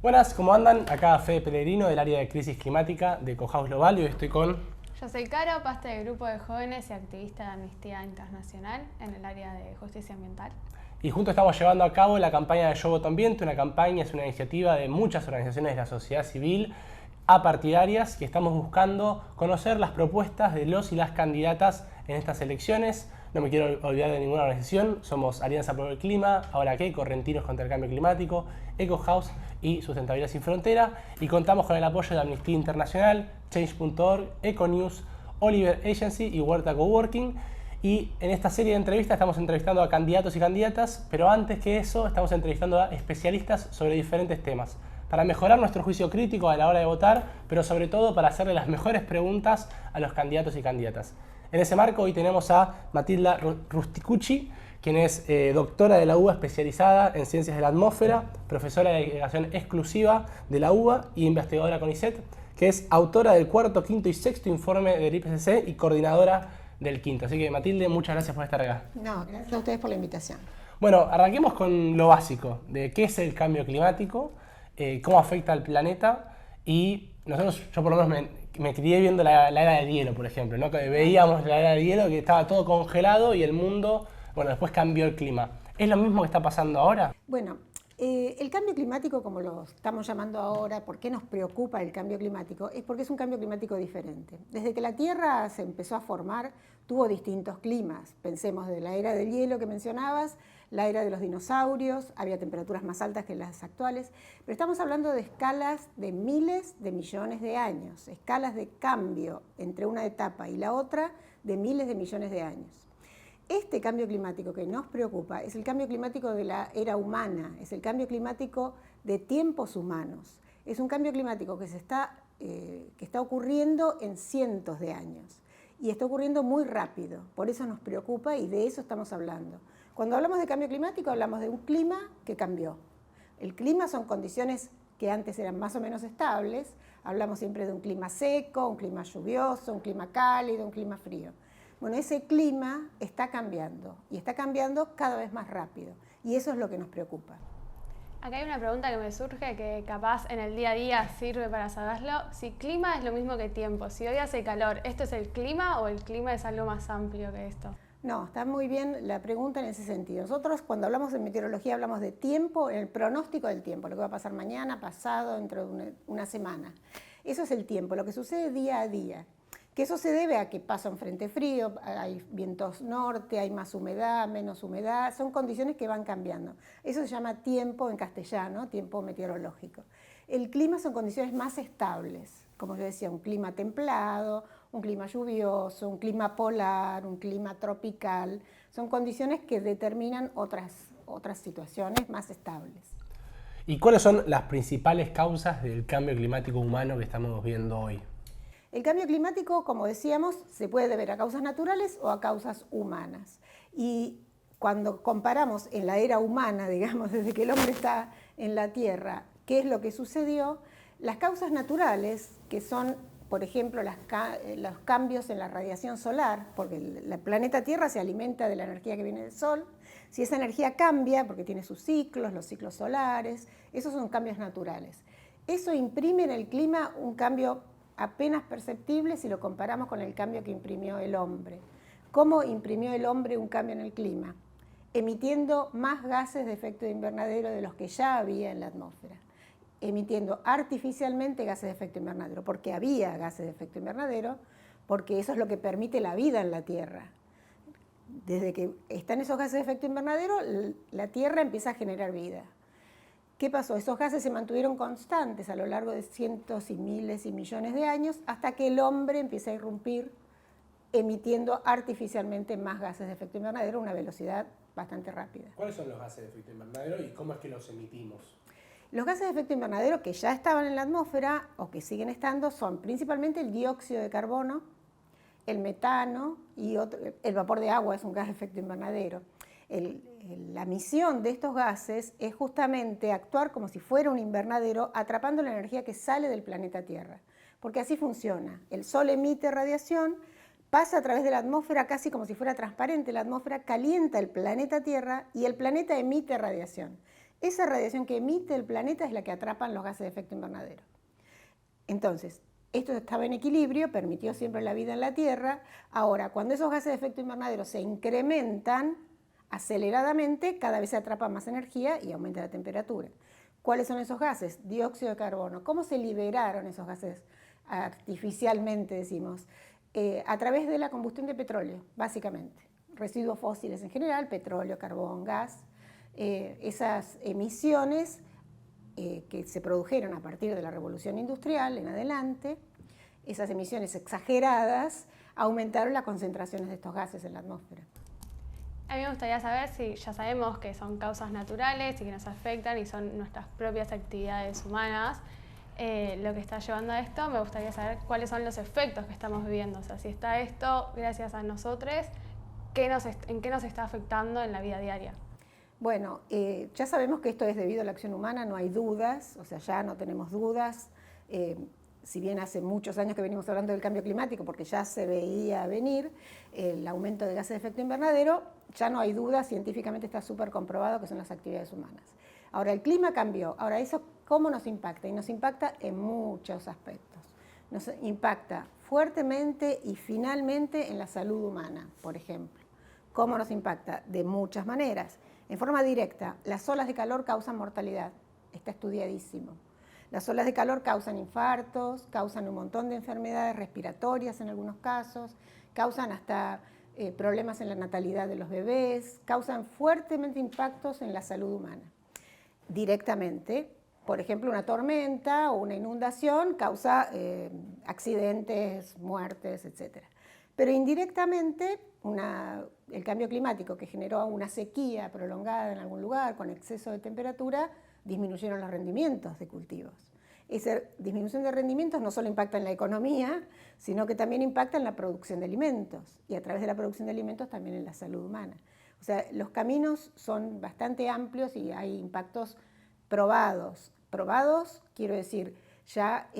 Buenas, ¿cómo andan? Acá Fede Pellegrino del área de crisis climática de Ecohouse Global y hoy estoy con... Yo soy Caro, parte del grupo de jóvenes y activista de Amnistía Internacional en el área de justicia ambiental. Y juntos estamos llevando a cabo la campaña de Yo Voto Ambiente. Una campaña es una iniciativa de muchas organizaciones de la sociedad civil apartidarias que estamos buscando conocer las propuestas de los y las candidatas en estas elecciones. No me quiero olvidar de ninguna organización. Somos Alianza por el Clima, Ahora Qué, Correntinos contra el Cambio Climático, Ecohouse y Sustentabilidad Sin Frontera. Y contamos con el apoyo de Amnistía Internacional, Change.org, Econews, Oliver Agency y Huerta Coworking. Y en esta serie de entrevistas estamos entrevistando a candidatos y candidatas, pero antes que eso estamos entrevistando a especialistas sobre diferentes temas, para mejorar nuestro juicio crítico a la hora de votar, pero sobre todo para hacerle las mejores preguntas a los candidatos y candidatas. En ese marco hoy tenemos a Matilda Rusticucci, quien es doctora de la UBA especializada en Ciencias de la Atmósfera, profesora de Investigación exclusiva de la UBA y investigadora con ICET, que es autora del cuarto, quinto y sexto informe del IPCC y coordinadora del quinto. Así que Matilde, muchas gracias por estar acá. No, gracias a ustedes por la invitación. Bueno, arranquemos con lo básico, de qué es el cambio climático, cómo afecta al planeta y yo por lo menos me crié viendo la era del hielo, por ejemplo, ¿no? Que veíamos la era del hielo, que estaba todo congelado y el mundo, bueno, después cambió el clima. ¿Es lo mismo que está pasando ahora? Bueno, el cambio climático, como lo estamos llamando ahora, ¿por qué nos preocupa el cambio climático? Es porque es un cambio climático diferente. Desde que la Tierra se empezó a formar, tuvo distintos climas. Pensemos de la era del hielo que mencionabas, la era de los dinosaurios, había temperaturas más altas que las actuales, pero estamos hablando de escalas de miles de millones de años, escalas de cambio entre una etapa y la otra de miles de millones de años. Este cambio climático que nos preocupa es el cambio climático de la era humana, es el cambio climático de tiempos humanos. Es un cambio climático que está ocurriendo en cientos de años y está ocurriendo muy rápido, por eso nos preocupa y de eso estamos hablando. Cuando hablamos de cambio climático hablamos de un clima que cambió. El clima son condiciones que antes eran más o menos estables, hablamos siempre de un clima seco, un clima lluvioso, un clima cálido, un clima frío. Bueno, ese clima está cambiando y está cambiando cada vez más rápido y eso es lo que nos preocupa. Acá hay una pregunta que me surge que capaz en el día a día sirve para saberlo. Si clima es lo mismo que tiempo, si hoy hace calor, ¿esto es el clima o el clima es algo más amplio que esto? No, está muy bien la pregunta en ese sentido. Nosotros cuando hablamos de meteorología hablamos de tiempo, el pronóstico del tiempo, lo que va a pasar mañana, pasado, dentro de una semana. Eso es el tiempo, lo que sucede día a día. Que eso se debe a que pasa un frente frío, hay vientos norte, hay más humedad, menos humedad, son condiciones que van cambiando. Eso se llama tiempo en castellano, tiempo meteorológico. El clima son condiciones más estables, como yo decía, un clima templado, un clima lluvioso, un clima polar, un clima tropical. Son condiciones que determinan otras situaciones más estables. ¿Y cuáles son las principales causas del cambio climático humano que estamos viendo hoy? El cambio climático, como decíamos, se puede deber a causas naturales o a causas humanas. Y cuando comparamos en la era humana, digamos, desde que el hombre está en la Tierra, qué es lo que sucedió, las causas naturales, que son, por ejemplo, los cambios en la radiación solar, porque el planeta Tierra se alimenta de la energía que viene del Sol, si esa energía cambia, porque tiene sus ciclos, los ciclos solares, esos son cambios naturales. Eso imprime en el clima un cambio apenas perceptible si lo comparamos con el cambio que imprimió el hombre. ¿Cómo imprimió el hombre un cambio en el clima? Emitiendo más gases de efecto invernadero de los que ya había en la atmósfera. Emitiendo artificialmente gases de efecto invernadero, porque había gases de efecto invernadero, porque eso es lo que permite la vida en la Tierra. Desde que están esos gases de efecto invernadero, la Tierra empieza a generar vida. ¿Qué pasó? Esos gases se mantuvieron constantes a lo largo de cientos y miles y millones de años hasta que el hombre empieza a irrumpir emitiendo artificialmente más gases de efecto invernadero a una velocidad bastante rápida. ¿Cuáles son los gases de efecto invernadero y cómo es que los emitimos? Los gases de efecto invernadero que ya estaban en la atmósfera o que siguen estando son principalmente el dióxido de carbono, el metano y el vapor de agua es un gas de efecto invernadero. La misión de estos gases es justamente actuar como si fuera un invernadero atrapando la energía que sale del planeta Tierra, porque así funciona. El Sol emite radiación, pasa a través de la atmósfera casi como si fuera transparente, la atmósfera calienta el planeta Tierra y el planeta emite radiación. Esa radiación que emite el planeta es la que atrapan los gases de efecto invernadero. Entonces, esto estaba en equilibrio, permitió siempre la vida en la Tierra. Ahora, cuando esos gases de efecto invernadero se incrementan aceleradamente, cada vez se atrapa más energía y aumenta la temperatura. ¿Cuáles son esos gases? Dióxido de carbono. ¿Cómo se liberaron esos gases artificialmente, decimos? A través de la combustión de petróleo, básicamente. Residuos fósiles en general, petróleo, carbón, gas. Esas emisiones que se produjeron a partir de la revolución industrial en adelante, esas emisiones exageradas aumentaron las concentraciones de estos gases en la atmósfera. A mí me gustaría saber si ya sabemos que son causas naturales y que nos afectan y son nuestras propias actividades humanas lo que está llevando a esto. Me gustaría saber cuáles son los efectos que estamos viviendo. O sea, si está esto gracias a nosotros, ¿en qué nos está afectando en la vida diaria? Bueno, ya sabemos que esto es debido a la acción humana, no hay dudas, o sea, ya no tenemos dudas. Si bien hace muchos años que venimos hablando del cambio climático, porque ya se veía venir el aumento de gases de efecto invernadero, ya no hay duda, científicamente está súper comprobado que son las actividades humanas. Ahora, el clima cambió. Ahora, ¿eso cómo nos impacta? Y nos impacta en muchos aspectos. Nos impacta fuertemente y finalmente en la salud humana, por ejemplo. ¿Cómo nos impacta? De muchas maneras. En forma directa, las olas de calor causan mortalidad. Está estudiadísimo. Las olas de calor causan infartos, causan un montón de enfermedades respiratorias en algunos casos, causan hasta problemas en la natalidad de los bebés, causan fuertemente impactos en la salud humana. Directamente, por ejemplo, una tormenta o una inundación causa accidentes, muertes, etc. Pero indirectamente, el cambio climático que generó una sequía prolongada en algún lugar con exceso de temperatura, disminuyeron los rendimientos de cultivos. Esa disminución de rendimientos no solo impacta en la economía, sino que también impacta en la producción de alimentos y a través de la producción de alimentos también en la salud humana. O sea, los caminos son bastante amplios y hay impactos probados. Probados, quiero decir, ya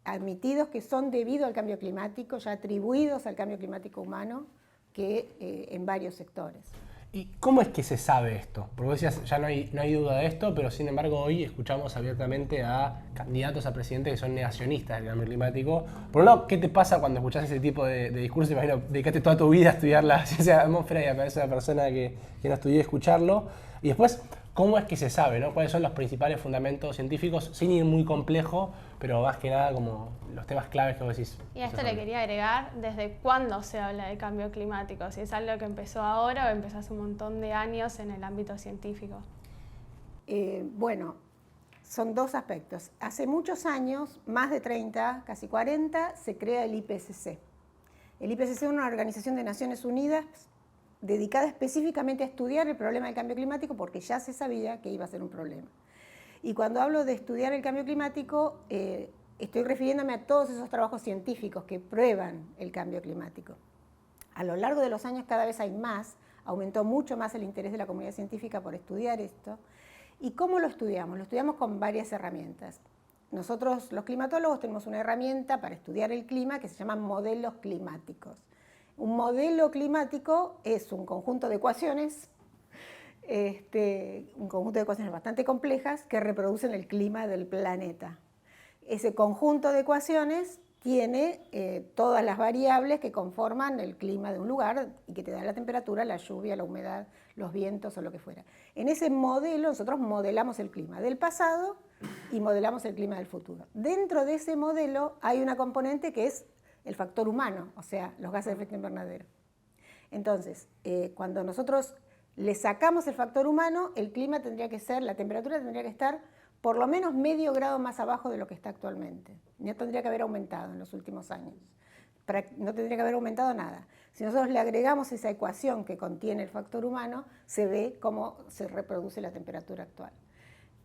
admitidos que son debido al cambio climático, ya atribuidos al cambio climático humano, que en varios sectores. ¿Y cómo es que se sabe esto? Porque vos decías, ya no hay duda de esto, pero sin embargo hoy escuchamos abiertamente a candidatos a presidente que son negacionistas del cambio climático. Por un lado, ¿qué te pasa cuando escuchás ese tipo de discursos? Imagino, dedicaste toda tu vida a estudiar la ciencia de la atmósfera y aparece una persona que no estudió escucharlo. Y después, ¿cómo es que se sabe, ¿no? ¿Cuáles son los principales fundamentos científicos? Sin ir muy complejo, pero más que nada como los temas claves que vos decís. Y a esto le quería agregar, ¿desde cuándo se habla de cambio climático? Si es algo que empezó ahora o empezó hace un montón de años en el ámbito científico. Bueno, son dos aspectos. Hace muchos años, más de 30, casi 40, se crea el IPCC. El IPCC es una organización de Naciones Unidas dedicada específicamente a estudiar el problema del cambio climático porque ya se sabía que iba a ser un problema. Y cuando hablo de estudiar el cambio climático, estoy refiriéndome a todos esos trabajos científicos que prueban el cambio climático. A lo largo de los años cada vez hay más, aumentó mucho más el interés de la comunidad científica por estudiar esto. ¿Y cómo lo estudiamos? Lo estudiamos con varias herramientas. Nosotros, los climatólogos, tenemos una herramienta para estudiar el clima que se llama modelos climáticos. Un modelo climático es un conjunto de ecuaciones, bastante complejas que reproducen el clima del planeta. Ese conjunto de ecuaciones tiene todas las variables que conforman el clima de un lugar y que te da la temperatura, la lluvia, la humedad, los vientos o lo que fuera. En ese modelo nosotros modelamos el clima del pasado y modelamos el clima del futuro. Dentro de ese modelo hay una componente que es el factor humano, o sea, los gases de efecto invernadero. Entonces, cuando nosotros le sacamos el factor humano, el clima tendría que ser, la temperatura tendría que estar por lo menos medio grado más abajo de lo que está actualmente. No tendría que haber aumentado en los últimos años. No tendría que haber aumentado nada. Si nosotros le agregamos esa ecuación que contiene el factor humano, se ve cómo se reproduce la temperatura actual.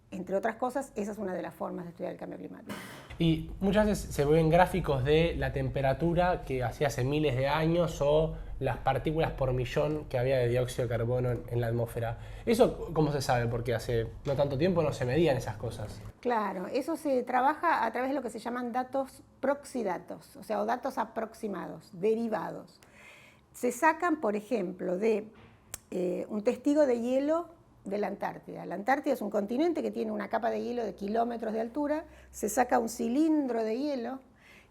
Entre otras cosas, esa es una de las formas de estudiar el cambio climático. Y muchas veces se ven gráficos de la temperatura que hacía hace miles de años o las partículas por millón que había de dióxido de carbono en la atmósfera. ¿Eso cómo se sabe? Porque hace no tanto tiempo no se medían esas cosas. Claro, eso se trabaja a través de lo que se llaman datos proxidatos, o sea, o datos aproximados, derivados. Se sacan, por ejemplo, de un testigo de hielo de la Antártida. La Antártida es un continente que tiene una capa de hielo de kilómetros de altura, se saca un cilindro de hielo,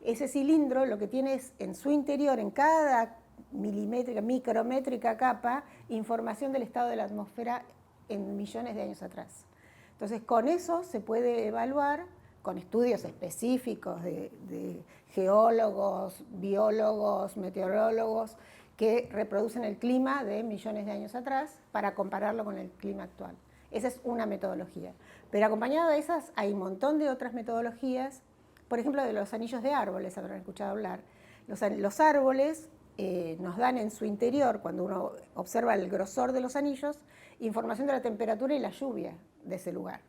ese cilindro lo que tiene es en su interior, en cada milimétrica, micrométrica capa, información del estado de la atmósfera en millones de años atrás. Entonces con eso se puede evaluar, con estudios específicos de geólogos, biólogos, meteorólogos, que reproducen el clima de millones de años atrás para compararlo con el clima actual. Esa es una metodología. Pero acompañado de esas hay un montón de otras metodologías, por ejemplo, de los anillos de árboles, habrán escuchado hablar. Los árboles nos dan en su interior, cuando uno observa el grosor de los anillos, información de la temperatura y la lluvia de ese lugar.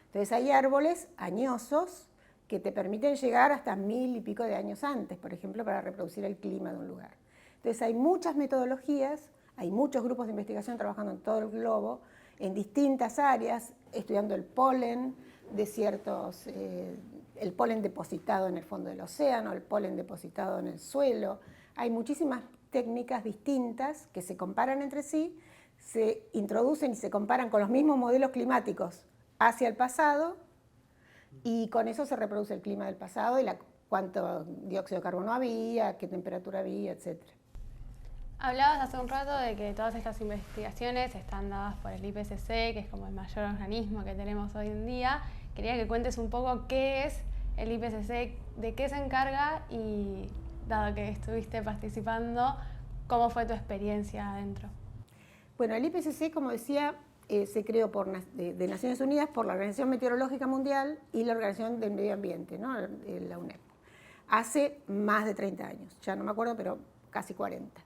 Entonces hay árboles añosos que te permiten llegar hasta 1000 y pico de años antes, por ejemplo, para reproducir el clima de un lugar. Entonces hay muchas metodologías, hay muchos grupos de investigación trabajando en todo el globo, en distintas áreas, estudiando el polen de ciertos, el polen depositado en el fondo del océano, el polen depositado en el suelo. Hay muchísimas técnicas distintas que se comparan entre sí, se introducen y se comparan con los mismos modelos climáticos hacia el pasado, y con eso se reproduce el clima del pasado y cuánto dióxido de carbono había, qué temperatura había, etc. Hablabas hace un rato de que todas estas investigaciones están dadas por el IPCC, que es como el mayor organismo que tenemos hoy en día. Quería que cuentes un poco qué es el IPCC, de qué se encarga y, dado que estuviste participando, ¿cómo fue tu experiencia adentro? Bueno, el IPCC, como decía, se creó de Naciones Unidas por la Organización Meteorológica Mundial y la Organización del Medio Ambiente, ¿no? La UNEP, hace más de 30 años, ya no me acuerdo, pero casi 40.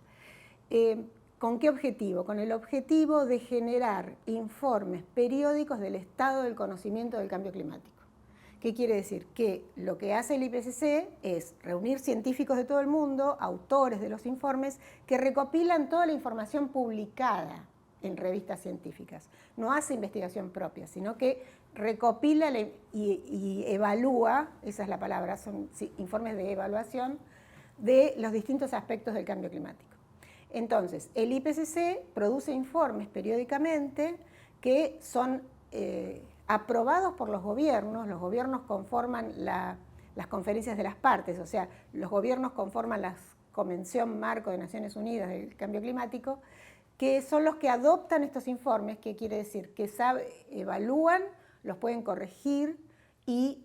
¿Con qué objetivo? Con el objetivo de generar informes periódicos del estado del conocimiento del cambio climático. ¿Qué quiere decir? Que lo que hace el IPCC es reunir científicos de todo el mundo, autores de los informes, que recopilan toda la información publicada en revistas científicas. No hace investigación propia, sino que recopila y evalúa, esa es la palabra, son informes de evaluación de los distintos aspectos del cambio climático. Entonces, el IPCC produce informes periódicamente que son aprobados por los gobiernos conforman las conferencias de las partes, o sea, los gobiernos conforman la Convención Marco de Naciones Unidas del Cambio Climático, que son los que adoptan estos informes, que quiere decir que evalúan, los pueden corregir y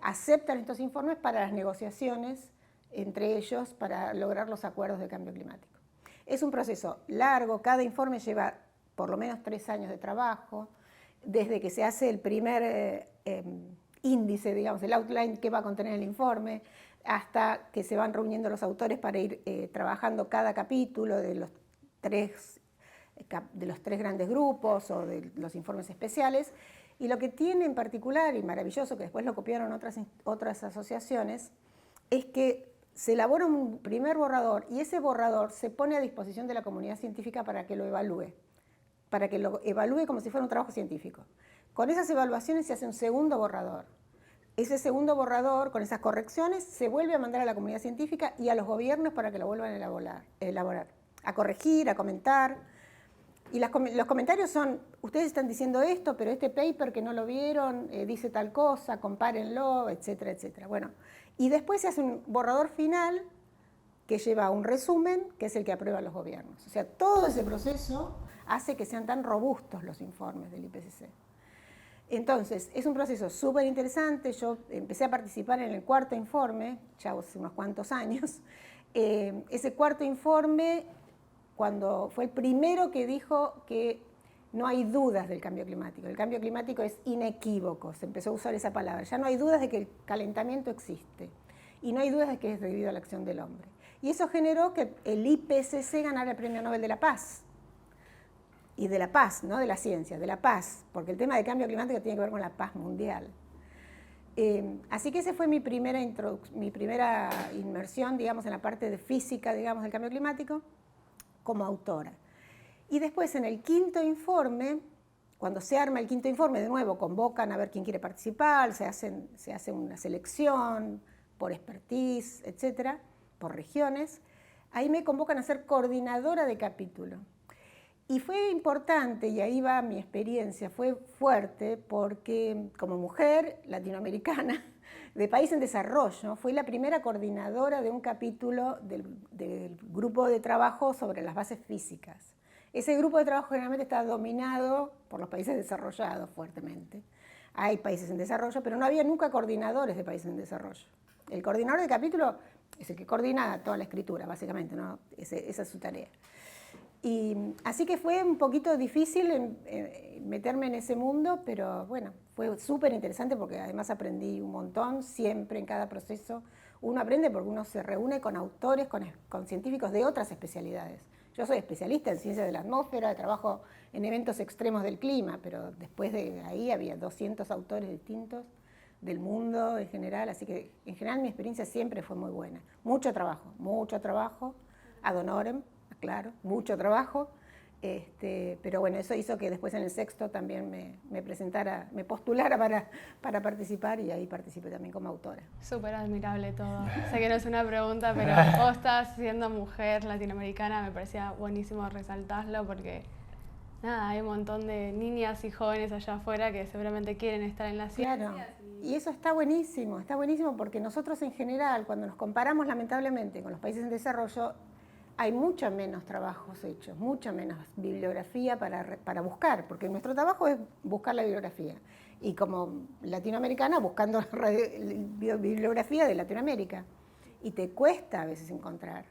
aceptan estos informes para las negociaciones entre ellos para lograr los acuerdos de cambio climático. Es un proceso largo, cada informe lleva por lo menos 3 años de trabajo, desde que se hace el primer índice, digamos, el outline que va a contener el informe, hasta que se van reuniendo los autores para ir trabajando cada capítulo de los tres grandes grupos o de los informes especiales. Y lo que tiene en particular, y maravilloso, que después lo copiaron otras asociaciones, es que se elabora un primer borrador y ese borrador se pone a disposición de la comunidad científica para que lo evalúe como si fuera un trabajo científico. Con esas evaluaciones se hace un segundo borrador. Ese segundo borrador, con esas correcciones, se vuelve a mandar a la comunidad científica y a los gobiernos para que lo vuelvan a elaborar, a corregir, a comentar. Y los comentarios son, ustedes están diciendo esto, pero este paper que no lo vieron dice tal cosa, compárenlo, etcétera, etcétera. Bueno, y después se hace un borrador final que lleva un resumen, que es el que aprueban los gobiernos. O sea, todo ese proceso hace que sean tan robustos los informes del IPCC. Entonces, es un proceso súper interesante. Yo empecé a participar en el cuarto informe, ya hace unos cuantos años. Ese cuarto informe, cuando fue el primero que dijo que no hay dudas del cambio climático. El cambio climático es inequívoco, se empezó a usar esa palabra. Ya no hay dudas de que el calentamiento existe y no hay dudas de que es debido a la acción del hombre. Y eso generó que el IPCC ganara el Premio Nobel de la Paz. Y de la paz, no de la ciencia, de la paz, porque el tema del cambio climático tiene que ver con la paz mundial. Así que esa fue mi primera inmersión, digamos, en la parte de física, digamos, del cambio climático, como autora. Y después, en el quinto informe, cuando se arma el quinto informe, de nuevo convocan a ver quién quiere participar, se hace una selección por expertise, etcétera, por regiones. Ahí me convocan a ser coordinadora de capítulo. Y fue importante, y ahí va mi experiencia, fue fuerte porque como mujer latinoamericana de país en desarrollo, fui la primera coordinadora de un capítulo del grupo de trabajo sobre las bases físicas. Ese grupo de trabajo generalmente está dominado por los países desarrollados fuertemente. Hay países en desarrollo, pero no había nunca coordinadores de países en desarrollo. El coordinador de capítulo es el que coordina toda la escritura, básicamente, ¿no? Esa es su tarea. Y así que fue un poquito difícil meterme en ese mundo, pero bueno, fue súper interesante porque además aprendí un montón, siempre en cada proceso uno aprende porque uno se reúne con autores, con científicos de otras especialidades. Yo soy especialista en ciencias de la atmósfera, trabajo en eventos extremos del clima, pero después de ahí había 200 autores distintos del mundo en general, así que en general mi experiencia siempre fue muy buena. Mucho trabajo, ad honorem, claro, mucho trabajo, pero bueno, eso hizo que después en el sexto también me postulara para participar y ahí participé también como autora. Súper admirable todo. Sé que no es una pregunta, pero posta, siendo mujer latinoamericana, me parecía buenísimo resaltarlo porque nada, hay un montón de niñas y jóvenes allá afuera que seguramente quieren estar en la ciencia. Claro, y eso está buenísimo porque nosotros en general, cuando nos comparamos lamentablemente con los países en desarrollo, hay mucho menos trabajos hechos, mucha menos bibliografía para buscar, porque nuestro trabajo es buscar la bibliografía. Y como latinoamericana, buscando la bibliografía de Latinoamérica. Y te cuesta a veces encontrar,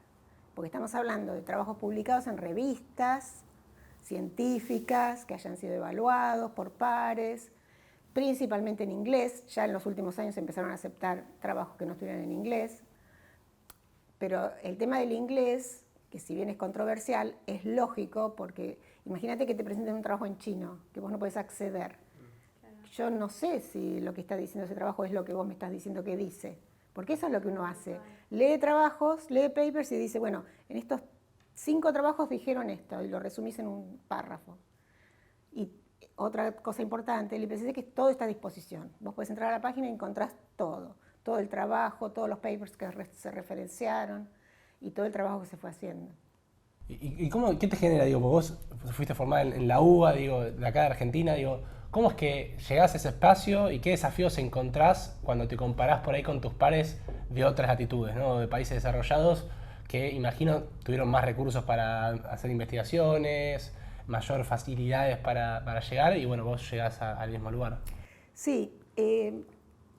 porque estamos hablando de trabajos publicados en revistas científicas, que hayan sido evaluados por pares, principalmente en inglés. Ya en los últimos años empezaron a aceptar trabajos que no estuvieran en inglés. Pero el tema del inglés, que si bien es controversial, es lógico porque imagínate que te presenten un trabajo en chino, que vos no podés acceder. Claro. Yo no sé si lo que está diciendo ese trabajo es lo que vos me estás diciendo que dice, porque eso es lo que uno hace. Lee trabajos, lee papers y dice, bueno, en estos 5 trabajos dijeron esto y lo resumís en un párrafo. Y otra cosa importante, el IPCC, es que todo está a disposición. Vos podés entrar a la página y encontrás todo el trabajo, todos los papers que se referenciaron y todo el trabajo que se fue haciendo. ¿Y qué te genera? Digo, vos fuiste formada en la UBA, digo, de acá de Argentina, digo, ¿cómo es que llegás a ese espacio y qué desafíos encontrás cuando te comparás por ahí con tus pares de otras latitudes, ¿no? De países desarrollados que, imagino, tuvieron más recursos para hacer investigaciones, mayor facilidades para llegar y, bueno, vos llegás al mismo lugar? Sí,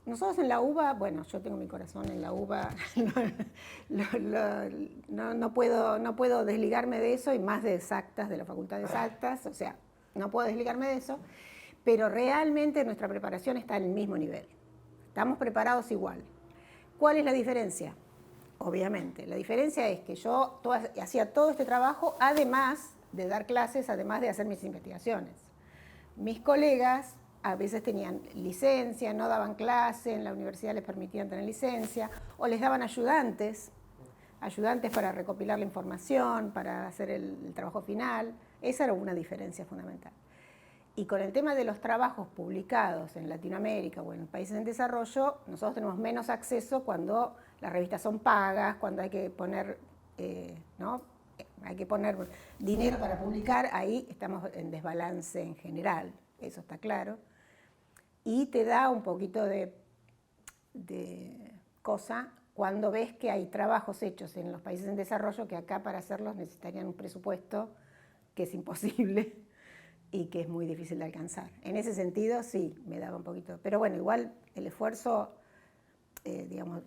nosotros en la UBA, bueno, yo tengo mi corazón en la UBA, no puedo desligarme de eso y más de exactas, de la Facultad de Exactas, o sea, no puedo desligarme de eso, pero realmente nuestra preparación está al mismo nivel. Estamos preparados igual. ¿Cuál es la diferencia? Obviamente, la diferencia es que yo hacía todo este trabajo además de dar clases, además de hacer mis investigaciones. Mis colegas a veces tenían licencia, no daban clase, en la universidad les permitían tener licencia, o les daban ayudantes para recopilar la información, para hacer el trabajo final. Esa era una diferencia fundamental. Y con el tema de los trabajos publicados en Latinoamérica o en países en desarrollo, nosotros tenemos menos acceso cuando las revistas son pagas, cuando hay que poner, hay que poner dinero para publicar, ahí estamos en desbalance en general, eso está claro. Y te da un poquito de cosa cuando ves que hay trabajos hechos en los países en desarrollo que acá para hacerlos necesitarían un presupuesto que es imposible y que es muy difícil de alcanzar. En ese sentido, sí, me daba un poquito. Pero bueno, igual el esfuerzo,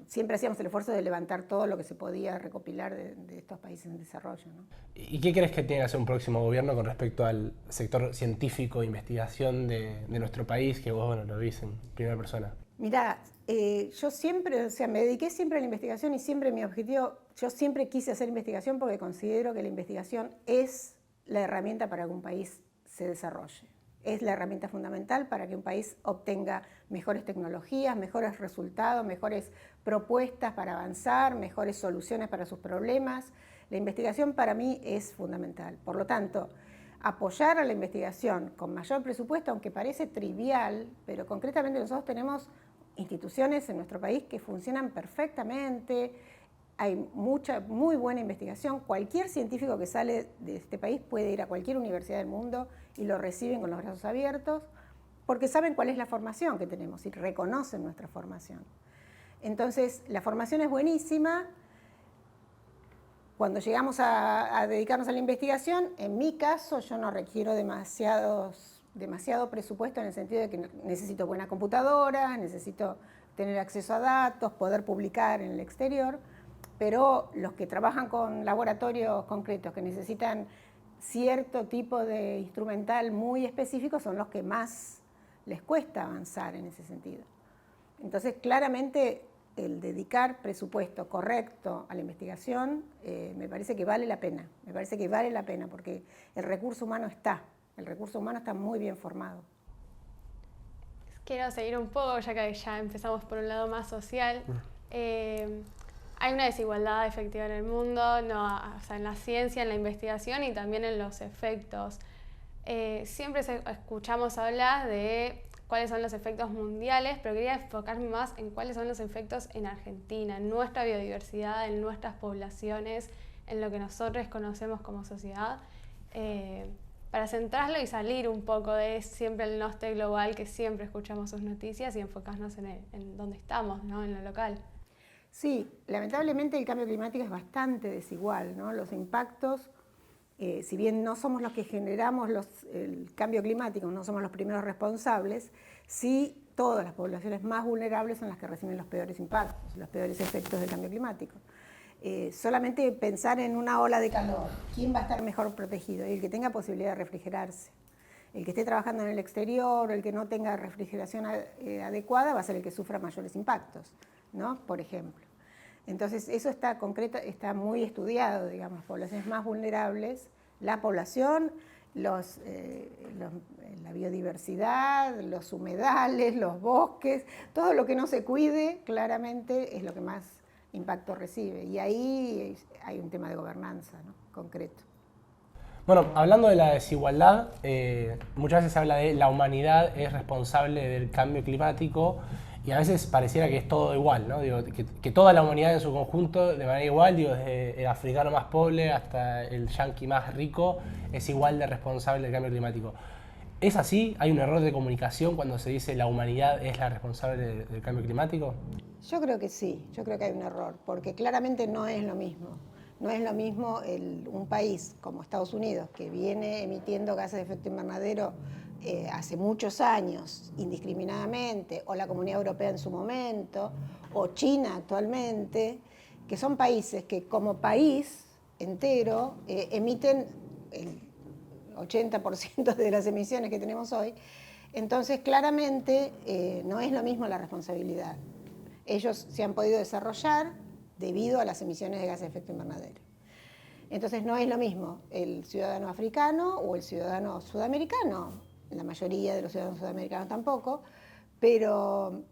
siempre hacíamos el esfuerzo de levantar todo lo que se podía recopilar de estos países en desarrollo, ¿no? ¿Y qué crees que tiene que hacer un próximo gobierno con respecto al sector científico de investigación de nuestro país, que vos, bueno, lo viste en primera persona? Mirá, yo siempre, me dediqué siempre a la investigación y siempre mi objetivo, yo siempre quise hacer investigación porque considero que la investigación es la herramienta para que un país se desarrolle. Es la herramienta fundamental para que un país obtenga mejores tecnologías, mejores resultados, mejores propuestas para avanzar, mejores soluciones para sus problemas. La investigación para mí es fundamental. Por lo tanto, apoyar a la investigación con mayor presupuesto, aunque parece trivial, pero concretamente nosotros tenemos instituciones en nuestro país que funcionan perfectamente, hay mucha, muy buena investigación. Cualquier científico que sale de este país puede ir a cualquier universidad del mundo y lo reciben con los brazos abiertos, porque saben cuál es la formación que tenemos y reconocen nuestra formación. Entonces, la formación es buenísima. Cuando llegamos a dedicarnos a la investigación, en mi caso, yo no requiero demasiado presupuesto en el sentido de que necesito buena computadora, necesito tener acceso a datos, poder publicar en el exterior, pero los que trabajan con laboratorios concretos que necesitan cierto tipo de instrumental muy específico son los que más les cuesta avanzar en ese sentido. Entonces, claramente, el dedicar presupuesto correcto a la investigación me parece que vale la pena. Me parece que vale la pena porque el recurso humano está muy bien formado. Quiero seguir un poco, ya que ya empezamos por un lado más social. Hay una desigualdad efectiva en el mundo, no, o sea, en la ciencia, en la investigación y también en los efectos. Siempre escuchamos hablar de cuáles son los efectos mundiales, pero quería enfocarme más en cuáles son los efectos en Argentina, en nuestra biodiversidad, en nuestras poblaciones, en lo que nosotros conocemos como sociedad, para centrarlo y salir un poco de siempre el norte global, que siempre escuchamos sus noticias, y enfocarnos en dónde estamos, ¿no? En lo local. Sí, lamentablemente el cambio climático es bastante desigual, ¿no? Los impactos, si bien no somos los que generamos el cambio climático, no somos los primeros responsables, sí todas las poblaciones más vulnerables son las que reciben los peores impactos, los peores efectos del cambio climático. Solamente pensar en una ola de calor, ¿quién va a estar mejor protegido? El que tenga posibilidad de refrigerarse. El que esté trabajando en el exterior o el que no tenga refrigeración adecuada va a ser el que sufra mayores impactos, ¿no? Por ejemplo. Entonces, eso está muy estudiado, digamos, poblaciones más vulnerables, la población, la biodiversidad, los humedales, los bosques, todo lo que no se cuide, claramente es lo que más impacto recibe. Y ahí hay un tema de gobernanza, ¿no? Concreto. Bueno, hablando de la desigualdad, muchas veces se habla de la humanidad es responsable del cambio climático y a veces pareciera que es todo igual, ¿no? Digo, que toda la humanidad en su conjunto, de manera igual, digo, desde el africano más pobre hasta el yanqui más rico, es igual de responsable del cambio climático. ¿Es así? ¿Hay un error de comunicación cuando se dice la humanidad es la responsable del cambio climático? Yo creo que sí, yo creo que hay un error, porque claramente no es lo mismo. No es lo mismo un país como Estados Unidos, que viene emitiendo gases de efecto invernadero hace muchos años, indiscriminadamente, o la Comunidad Europea en su momento, o China actualmente, que son países que como país entero emiten el 80% de las emisiones que tenemos hoy. Entonces, claramente, no es lo mismo la responsabilidad. Ellos se han podido desarrollar debido a las emisiones de gases de efecto invernadero. Entonces no es lo mismo el ciudadano africano o el ciudadano sudamericano, la mayoría de los ciudadanos sudamericanos tampoco, pero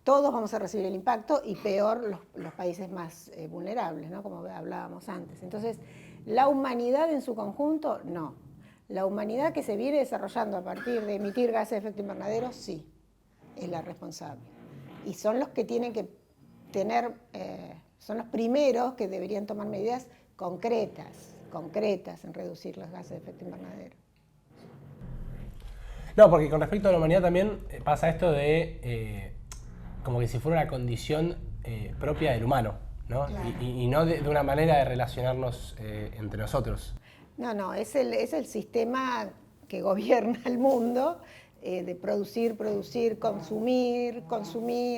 todos vamos a recibir el impacto y peor los países más vulnerables, ¿no? Como hablábamos antes. Entonces, la humanidad en su conjunto, no. La humanidad que se viene desarrollando a partir de emitir gases de efecto invernadero, sí, es la responsable. Y son los que tienen que tener... son los primeros que deberían tomar medidas concretas en reducir los gases de efecto invernadero. No, porque con respecto a la humanidad también pasa esto de como que si fuera una condición propia del humano, ¿no? Claro. Y no de una manera de relacionarnos entre nosotros. No, es el sistema que gobierna el mundo, de producir, consumir,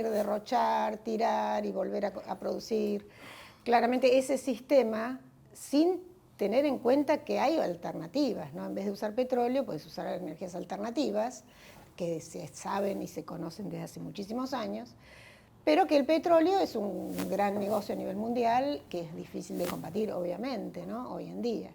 derrochar, tirar y volver a producir. Claramente ese sistema, sin tener en cuenta que hay alternativas, ¿no? En vez de usar petróleo, puedes usar energías alternativas, que se saben y se conocen desde hace muchísimos años, pero que el petróleo es un gran negocio a nivel mundial, que es difícil de combatir, obviamente, ¿no? Hoy en día.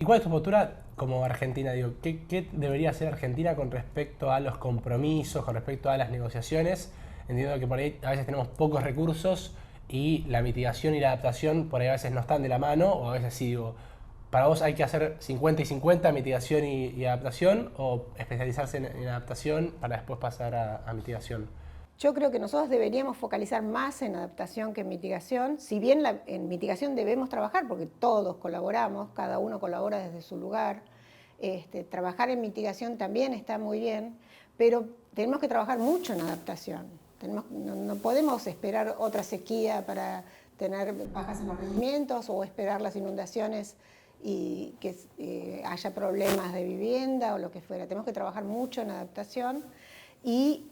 ¿Y cuál es tu postura como Argentina? Digo, ¿qué debería hacer Argentina con respecto a los compromisos, con respecto a las negociaciones? Entiendo que por ahí a veces tenemos pocos recursos y la mitigación y la adaptación por ahí a veces no están de la mano, o a veces sí, digo, ¿para vos hay que hacer 50 y 50, mitigación y adaptación, o especializarse en adaptación para después pasar a mitigación? Yo creo que nosotros deberíamos focalizar más en adaptación que en mitigación, si bien en mitigación debemos trabajar, porque todos colaboramos, cada uno colabora desde su lugar. Trabajar en mitigación también está muy bien, pero tenemos que trabajar mucho en adaptación. No podemos esperar otra sequía para tener bajas en los rendimientos o esperar las inundaciones y que haya problemas de vivienda o lo que fuera. Tenemos que trabajar mucho en adaptación y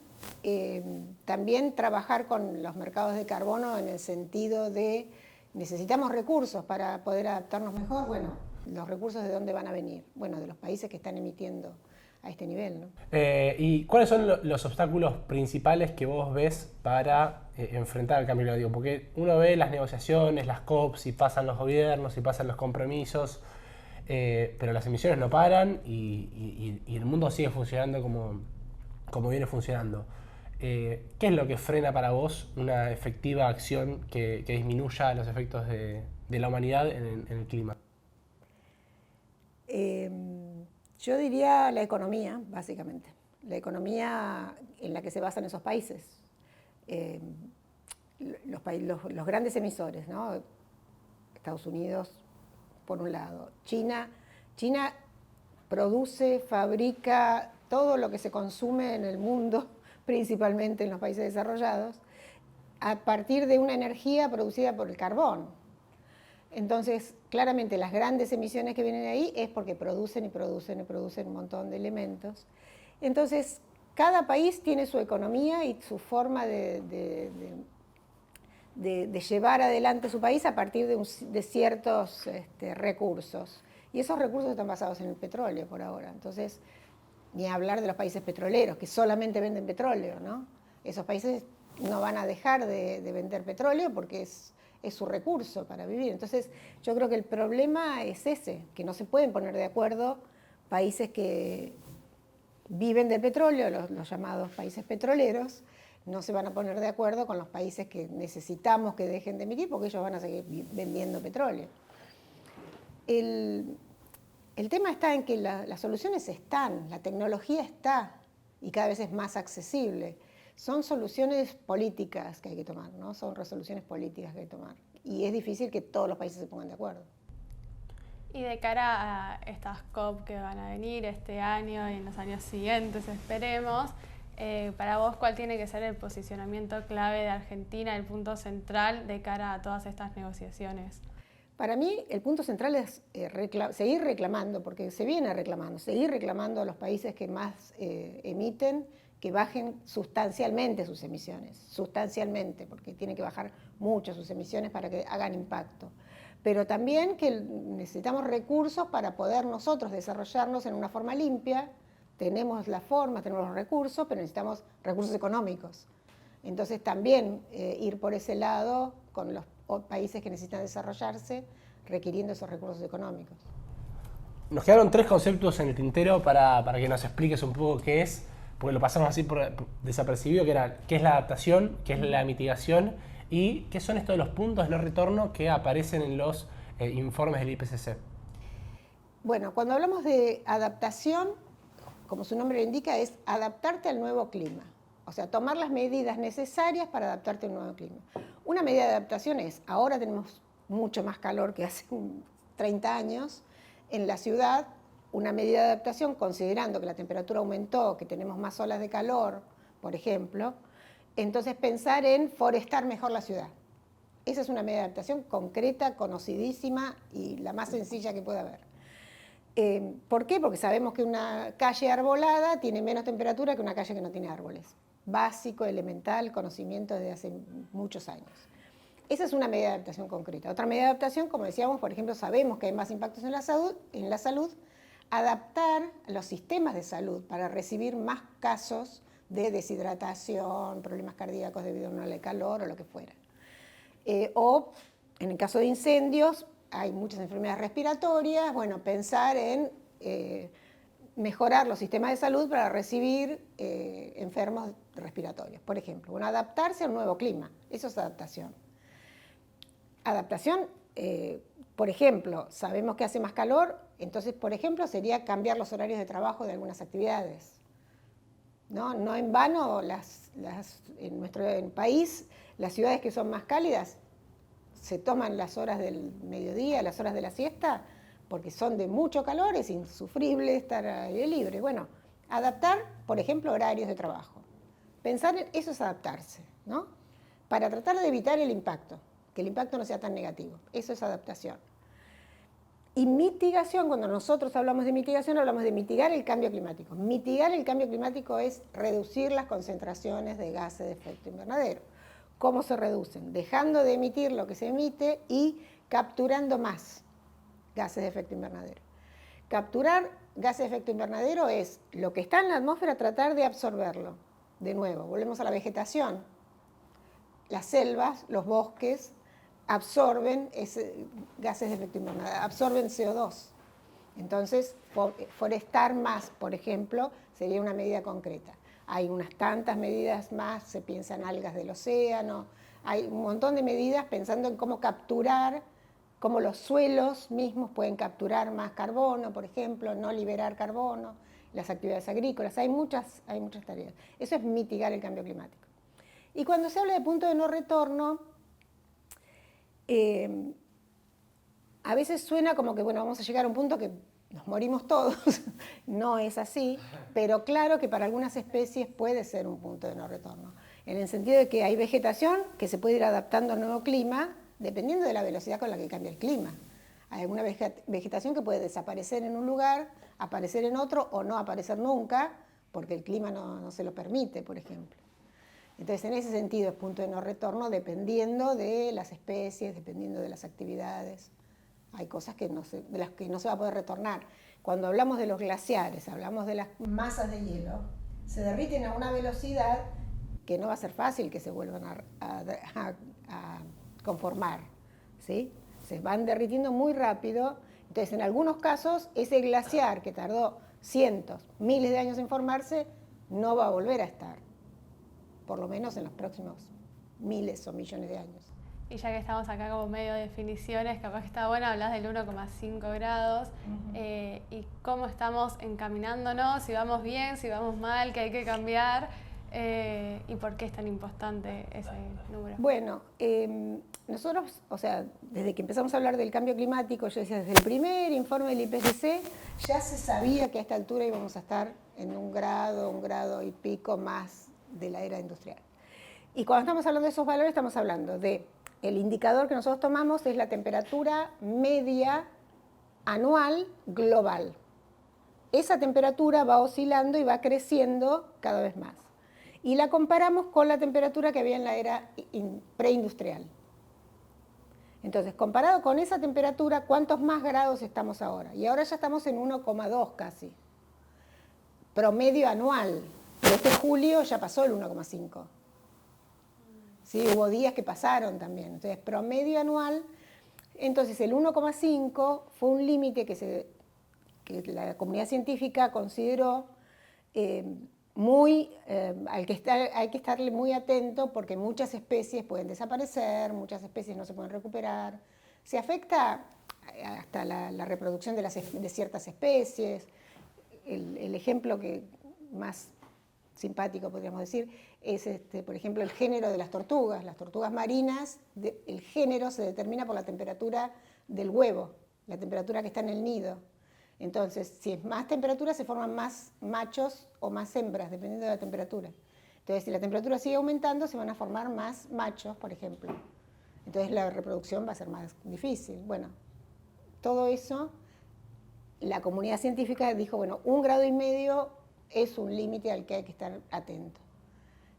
también trabajar con los mercados de carbono en el sentido de necesitamos recursos para poder adaptarnos mejor. Bueno, los recursos ¿de dónde van a venir? Bueno, de los países que están emitiendo a este nivel, ¿no? ¿Y cuáles son los obstáculos principales que vos ves para enfrentar el cambio climático? Porque uno ve las negociaciones, las COPs, y pasan los gobiernos, y pasan los compromisos, pero las emisiones no paran y el mundo sigue funcionando como viene funcionando. ¿Qué es lo que frena para vos una efectiva acción que disminuya los efectos de la humanidad en el clima? Yo diría la economía, básicamente. La economía en la que se basan esos países. Los grandes emisores, ¿no? Estados Unidos, por un lado. China produce, fabrica todo lo que se consume en el mundo, principalmente en los países desarrollados, a partir de una energía producida por el carbón. Entonces, claramente las grandes emisiones que vienen de ahí es porque producen un montón de elementos. Entonces, cada país tiene su economía y su forma de llevar adelante su país a partir de ciertos recursos. Y esos recursos están basados en el petróleo por ahora. Entonces, ni hablar de los países petroleros, que solamente venden petróleo, ¿no? Esos países no van a dejar de vender petróleo porque es su recurso para vivir. Entonces, yo creo que el problema es ese, que no se pueden poner de acuerdo países que viven del petróleo, los llamados países petroleros, no se van a poner de acuerdo con los países que necesitamos que dejen de emitir porque ellos van a seguir vendiendo petróleo. El tema está en que las soluciones están, la tecnología está y cada vez es más accesible. Son soluciones políticas que hay que tomar, ¿no? Son resoluciones políticas que hay que tomar. Y es difícil que todos los países se pongan de acuerdo. Y de cara a estas COP que van a venir este año y en los años siguientes, esperemos, para vos, ¿cuál tiene que ser el posicionamiento clave de Argentina, el punto central de cara a todas estas negociaciones? Para mí, el punto central es seguir reclamando, porque se viene reclamando, seguir reclamando a los países que más emiten, que bajen sustancialmente sus emisiones, sustancialmente, porque tienen que bajar mucho sus emisiones para que hagan impacto. Pero también que necesitamos recursos para poder nosotros desarrollarnos en una forma limpia. Tenemos la forma, tenemos los recursos, pero necesitamos recursos económicos. Entonces también ir por ese lado con los países que necesitan desarrollarse, requiriendo esos recursos económicos. Nos quedaron 3 conceptos en el tintero para que nos expliques un poco qué es, porque lo pasamos así por desapercibido, que era qué es la adaptación, qué es la mitigación y qué son estos de los puntos de no retorno que aparecen en los informes del IPCC. Bueno, cuando hablamos de adaptación, como su nombre lo indica, es adaptarte al nuevo clima. O sea, tomar las medidas necesarias para adaptarte al nuevo clima. Una medida de adaptación es, ahora tenemos mucho más calor que hace 30 años en la ciudad. Una medida de adaptación, considerando que la temperatura aumentó, que tenemos más olas de calor, por ejemplo, entonces pensar en forestar mejor la ciudad. Esa es una medida de adaptación concreta, conocidísima y la más sencilla que pueda haber. ¿Por qué? Porque sabemos que una calle arbolada tiene menos temperatura que una calle que no tiene árboles. Básico, elemental, conocimiento desde hace muchos años. Esa es una medida de adaptación concreta. Otra medida de adaptación, como decíamos, por ejemplo, sabemos que hay más impactos en la salud, adaptar los sistemas de salud para recibir más casos de deshidratación, problemas cardíacos debido a una ola de calor o lo que fuera. O en el caso de incendios, hay muchas enfermedades respiratorias, bueno, pensar en mejorar los sistemas de salud para recibir enfermos respiratorios, por ejemplo. Bueno, adaptarse a un nuevo clima, eso es adaptación. Adaptación, por ejemplo, sabemos que hace más calor, entonces, por ejemplo, sería cambiar los horarios de trabajo de algunas actividades. No en vano en nuestro país, las ciudades que son más cálidas se toman las horas del mediodía, las horas de la siesta, porque son de mucho calor, es insufrible estar al aire libre. Bueno, adaptar, por ejemplo, horarios de trabajo. Pensar en eso es adaptarse, ¿no? Para tratar de evitar el impacto, que el impacto no sea tan negativo. Eso es adaptación. Y mitigación, cuando nosotros hablamos de mitigación, hablamos de mitigar el cambio climático. Mitigar el cambio climático es reducir las concentraciones de gases de efecto invernadero. ¿Cómo se reducen? Dejando de emitir lo que se emite y capturando más gases de efecto invernadero. Capturar gases de efecto invernadero es lo que está en la atmósfera, tratar de absorberlo. De nuevo, volvemos a la vegetación. Las selvas, los bosques, absorben gases de efecto invernadero, absorben CO2. Entonces, forestar más, por ejemplo, sería una medida concreta. Hay unas tantas medidas más, se piensa en algas del océano, hay un montón de medidas pensando en cómo capturar, cómo los suelos mismos pueden capturar más carbono, por ejemplo, no liberar carbono, las actividades agrícolas, hay muchas tareas. Eso es mitigar el cambio climático. Y cuando se habla de punto de no retorno, a veces suena como que, bueno, vamos a llegar a un punto que nos morimos todos. No es así, pero claro que para algunas especies puede ser un punto de no retorno, en el sentido de que hay vegetación que se puede ir adaptando al nuevo clima dependiendo de la velocidad con la que cambia el clima. Hay alguna vegetación que puede desaparecer en un lugar, aparecer en otro o no aparecer nunca, porque el clima no se lo permite, por ejemplo. Entonces, en ese sentido es punto de no retorno dependiendo de las especies, dependiendo de las actividades. Hay cosas de las que no se va a poder retornar. Cuando hablamos de los glaciares, hablamos de las masas de hielo, se derriten a una velocidad que no va a ser fácil que se vuelvan a conformar, ¿sí? Se van derritiendo muy rápido. Entonces, en algunos casos, ese glaciar que tardó cientos, miles de años en formarse, no va a volver a estar, por lo menos en los próximos miles o millones de años. Y ya que estamos acá como medio de definiciones, capaz que está bueno hablar del 1,5 grados y cómo estamos encaminándonos, si vamos bien, si vamos mal, qué hay que cambiar y por qué es tan importante ese número. Bueno, nosotros, o sea, desde que empezamos a hablar del cambio climático, yo decía, desde el primer informe del IPCC, ya se sabía que a esta altura íbamos a estar en 1 grado y pico más de la era industrial. Y cuando estamos hablando de esos valores, estamos hablando de el indicador que nosotros tomamos es la temperatura media anual global. Esa temperatura va oscilando y va creciendo cada vez más. Y la comparamos con la temperatura que había en la era preindustrial. Entonces, comparado con esa temperatura, ¿cuántos más grados estamos ahora? Y ahora ya estamos en 1,2 casi. Promedio anual. Pero este julio ya pasó el 1,5. ¿Sí? Hubo días que pasaron también. Entonces, promedio anual. Entonces, el 1,5 fue un límite que la comunidad científica consideró hay que estarle muy atento porque muchas especies pueden desaparecer, muchas especies no se pueden recuperar. Se afecta hasta la reproducción de ciertas especies. El ejemplo que más simpático, podríamos decir, es, por ejemplo, el género de las tortugas. Las tortugas marinas, el género se determina por la temperatura del huevo, la temperatura que está en el nido. Entonces, si es más temperatura, se forman más machos o más hembras, dependiendo de la temperatura. Entonces, si la temperatura sigue aumentando, se van a formar más machos, por ejemplo. Entonces, la reproducción va a ser más difícil. Bueno, todo eso, la comunidad científica dijo, bueno, 1,5 grados es un límite al que hay que estar atento.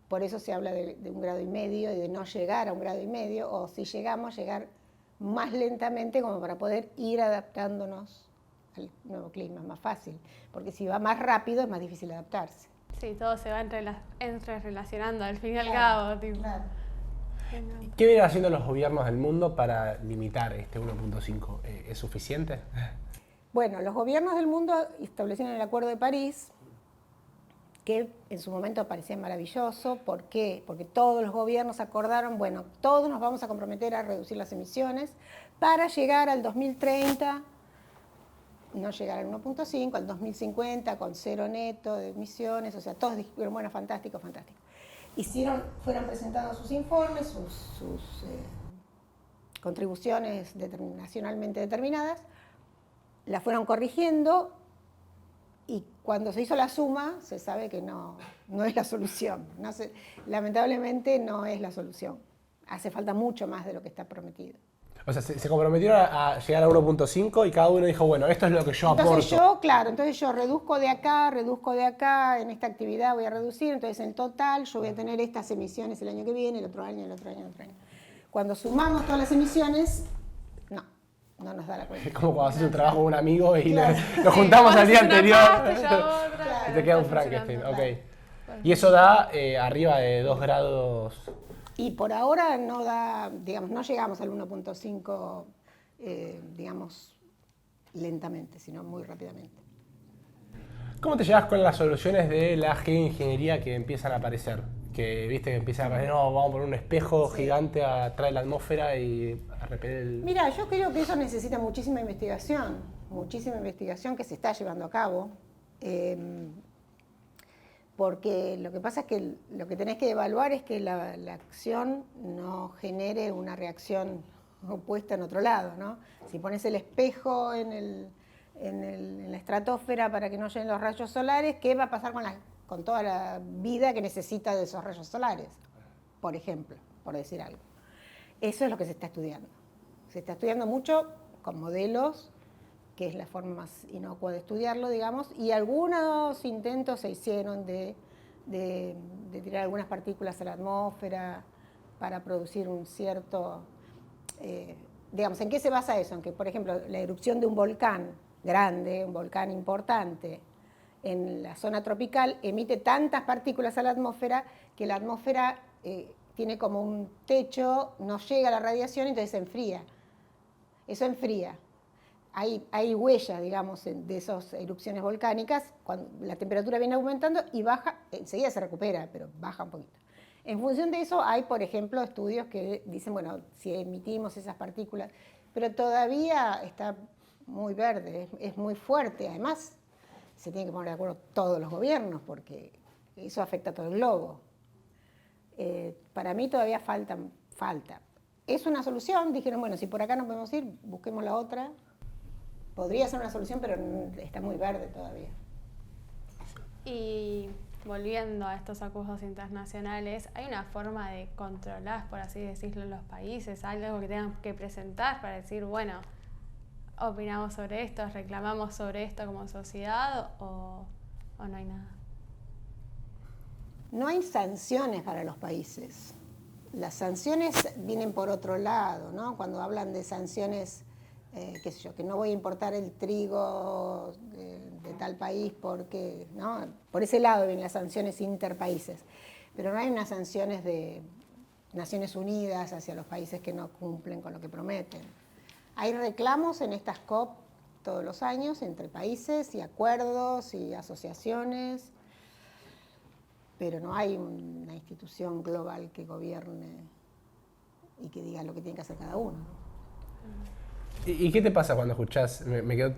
Por eso se habla de 1,5 grados y de no llegar a 1,5 grados, o si llegamos, llegar más lentamente como para poder ir adaptándonos al nuevo clima, más fácil. Porque si va más rápido es más difícil adaptarse. Sí, todo se va entrerelacionando al fin y al cabo. Tipo. Claro. ¿Qué vienen haciendo los gobiernos del mundo para limitar este 1,5? ¿Es suficiente? Bueno, los gobiernos del mundo establecieron el Acuerdo de París, que en su momento parecía maravilloso. ¿Por qué? Porque todos los gobiernos acordaron, bueno, todos nos vamos a comprometer a reducir las emisiones para llegar al 2030 no llegar al 1.5, al 2050 con 0 neto de emisiones, o sea, todos dijeron, bueno, fantástico, fantástico. Fueron presentando sus informes, sus contribuciones nacionalmente determinadas, las fueron corrigiendo y cuando se hizo la suma se sabe que no es la solución. Lamentablemente no es la solución. Hace falta mucho más de lo que está prometido. O sea, se comprometieron a llegar a 1.5 y cada uno dijo, bueno, esto es lo que yo aporto. Entonces yo reduzco de acá, en esta actividad voy a reducir, entonces en total yo voy a tener estas emisiones el año que viene, el otro año, el otro año, el otro año. Cuando sumamos todas las emisiones, no nos da la cuenta. Es como cuando haces un trabajo con un amigo y claro. lo juntamos al día anterior. Otra, y te queda un Frankenstein. Okay. Y eso da arriba de 2 grados. Y por ahora no da, digamos, no llegamos al 1.5, digamos, lentamente, sino muy rápidamente. ¿Cómo te llevas con las soluciones de la geoingeniería que empiezan a aparecer? Que viste que empiezan a aparecer, no, vamos a poner un espejo gigante atrás de la atmósfera y a repeler el... Mira, yo creo que eso necesita muchísima investigación que se está llevando a cabo. Porque lo que pasa es que lo que tenés que evaluar es que la acción no genere una reacción opuesta en otro lado, ¿no? Si pones el espejo en la estratosfera para que no lleguen los rayos solares, ¿qué va a pasar con toda la vida que necesita de esos rayos solares? Por ejemplo, por decir algo. Eso es lo que se está estudiando. Se está estudiando mucho con modelos, que es la forma más inocua de estudiarlo, digamos, y algunos intentos se hicieron de tirar algunas partículas a la atmósfera para producir un cierto... digamos, ¿en qué se basa eso? En que, por ejemplo, la erupción de un volcán grande, un volcán importante, en la zona tropical, emite tantas partículas a la atmósfera que la atmósfera tiene como un techo, no llega a la radiación, entonces se enfría. Eso enfría. Hay huellas, digamos, de esas erupciones volcánicas, cuando la temperatura viene aumentando y baja, enseguida se recupera, pero baja un poquito. En función de eso hay, por ejemplo, estudios que dicen, bueno, si emitimos esas partículas, pero todavía está muy verde, es muy fuerte. Además, se tienen que poner de acuerdo todos los gobiernos, porque eso afecta a todo el globo. Para mí todavía falta. Es una solución, dijeron, bueno, si por acá no podemos ir, busquemos la otra. Podría ser una solución, pero está muy verde todavía. Y volviendo a estos acuerdos internacionales, ¿hay una forma de controlar, por así decirlo, los países? ¿Algo que tengan que presentar para decir, bueno, opinamos sobre esto, reclamamos sobre esto como sociedad o no hay nada? No hay sanciones para los países. Las sanciones vienen por otro lado, ¿no? Cuando hablan de sanciones... qué sé yo, que no voy a importar el trigo de tal país porque, ¿no? Por ese lado vienen las sanciones interpaíses, pero no hay unas sanciones de Naciones Unidas hacia los países que no cumplen con lo que prometen. Hay reclamos en estas COP todos los años entre países y acuerdos y asociaciones, pero no hay una institución global que gobierne y que diga lo que tiene que hacer cada uno. ¿Y qué te pasa cuando escuchás, me quedo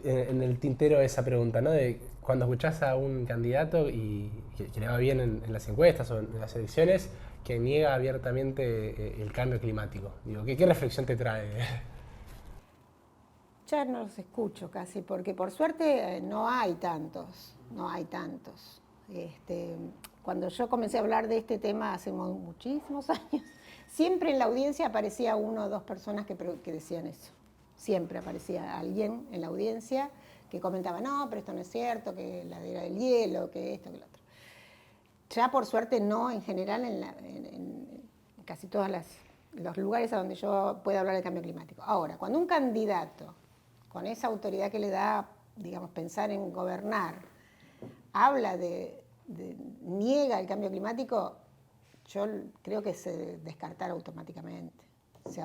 en el tintero esa pregunta, ¿no? De cuando escuchás a un candidato y que le va bien en las encuestas o en las elecciones, que niega abiertamente el cambio climático? Digo, ¿qué reflexión te trae? Ya no los escucho casi, porque por suerte no hay tantos. Cuando yo comencé a hablar de este tema hace muchísimos años, siempre en la audiencia aparecía 1 o 2 personas que decían eso. Siempre aparecía alguien en la audiencia que comentaba, no, pero esto no es cierto, que la era del hielo, que esto, que lo otro. Ya por suerte no, en general, en casi todos los lugares a donde yo puedo hablar de cambio climático. Ahora, cuando un candidato, con esa autoridad que le da, digamos, pensar en gobernar, habla niega el cambio climático, yo creo que se descartará automáticamente, se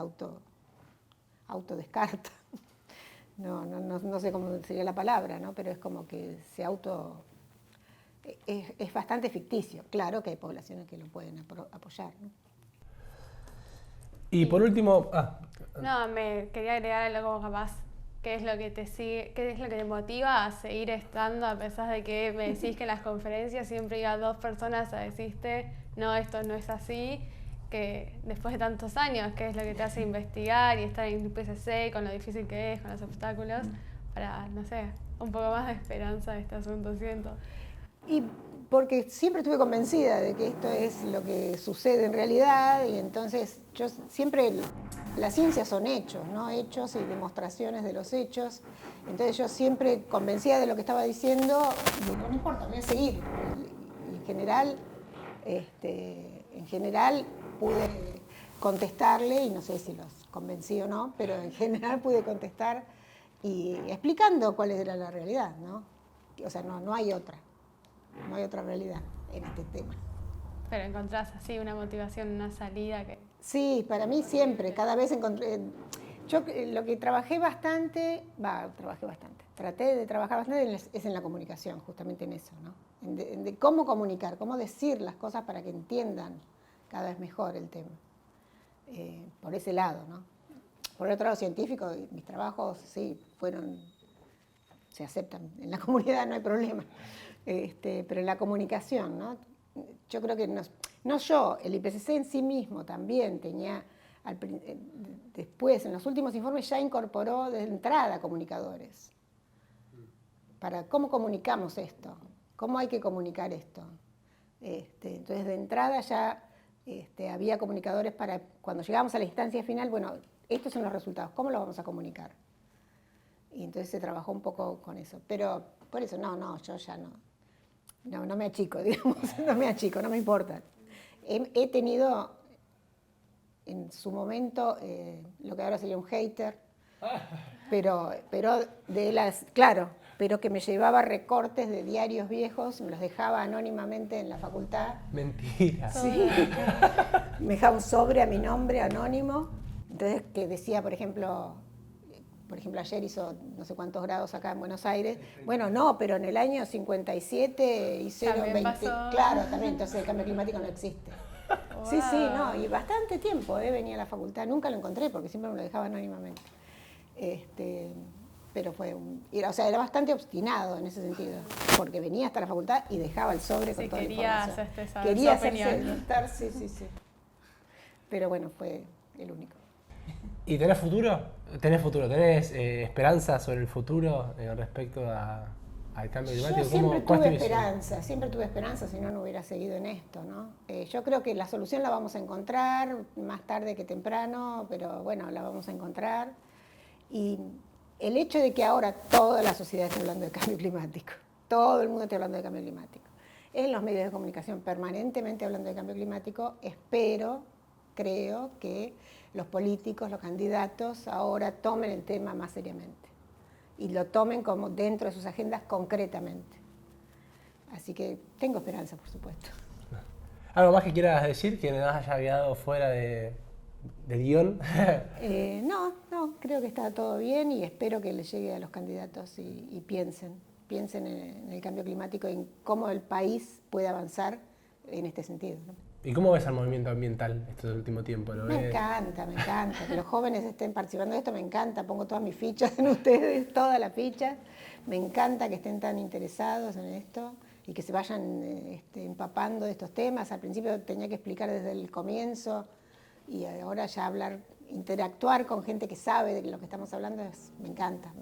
autodescarta. No sé cómo sería la palabra, ¿no? Pero es como que es bastante ficticio. Claro que hay poblaciones que lo pueden apoyar, ¿no? Y por último... No, me quería agregar algo capaz ¿Qué es lo que te sigue, qué es lo que te motiva a seguir estando a pesar de que me decís que en las conferencias siempre iba 2 personas a decirte, no, esto no es así, que después de tantos años, qué es lo que te hace investigar y estar en el IPCC con lo difícil que es, con los obstáculos, para, no sé, un poco más de esperanza de este asunto, siento. Y porque siempre estuve convencida de que esto es lo que sucede en realidad, y entonces yo siempre, las ciencias son hechos, ¿no? Hechos y demostraciones de los hechos. Entonces yo siempre convencida de lo que estaba diciendo, digo, no importa, voy a seguir. En general pude contestarle, y no sé si los convencí o no, pero en general pude contestar y explicando cuál era la realidad, ¿no? O sea, no hay otra. No hay otra realidad en este tema. Pero encontrás así una motivación, una salida que... Sí, para mí siempre, cada vez encontré... Yo lo que traté de trabajar bastante es en la comunicación, justamente en eso, ¿no? De cómo comunicar, cómo decir las cosas para que entiendan cada vez mejor el tema. Por ese lado, ¿no? Por el otro lado científico, mis trabajos sí se aceptan en la comunidad, no hay problema. Pero en la comunicación, ¿no? Yo creo que el IPCC en sí mismo también tenía, después, en los últimos informes ya incorporó de entrada comunicadores. Para cómo comunicamos esto, cómo hay que comunicar esto. Entonces, de entrada ya había comunicadores para, cuando llegamos a la instancia final, bueno, estos son los resultados, ¿cómo los vamos a comunicar? Y entonces se trabajó un poco con eso. Pero por eso, yo ya no me achico, digamos, no me importa. He tenido en su momento lo que ahora sería un hater, pero que me llevaba recortes de diarios viejos, me los dejaba anónimamente en la facultad. Mentira. Sí, me dejaba un sobre a mi nombre anónimo, entonces que decía, por ejemplo, ayer hizo no sé cuántos grados acá en Buenos Aires. Bueno, no, pero en el año 57 hicieron 20. Claro, también, entonces el cambio climático no existe. Wow. Sí, no, y bastante tiempo venía a la facultad, nunca lo encontré porque siempre me lo dejaba anónimamente. Pero era bastante obstinado en ese sentido, porque venía hasta la facultad y dejaba el sobre con toda la información. Quería hacerse notar, sí. Pero bueno, fue el único. ¿Y tenés futuro? ¿Tenés esperanza sobre el futuro respecto al cambio climático? Yo siempre tuve esperanza, si no hubiera seguido en esto, ¿no? Yo creo que la solución la vamos a encontrar, más tarde que temprano, pero bueno, la vamos a encontrar. Y el hecho de que ahora toda la sociedad esté hablando de cambio climático, todo el mundo esté hablando de cambio climático, en los medios de comunicación permanentemente hablando de cambio climático, creo que los políticos, los candidatos, ahora tomen el tema más seriamente y lo tomen como dentro de sus agendas concretamente. Así que tengo esperanza, por supuesto. ¿Algo más que quieras decir que nos haya quedado fuera de guión? No, creo que está todo bien y espero que les llegue a los candidatos y piensen en el cambio climático y en cómo el país puede avanzar en este sentido, ¿no? ¿Y cómo ves al movimiento ambiental este último tiempo? Me encanta que los jóvenes estén participando de esto, me encanta, pongo todas mis fichas en ustedes, todas las fichas, me encanta que estén tan interesados en esto y que se vayan empapando de estos temas. Al principio tenía que explicar desde el comienzo y ahora ya interactuar con gente que sabe de lo que estamos hablando, me encanta.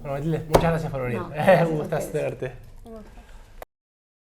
Bueno, Matilde, muchas gracias por venir. Un gustazo verte.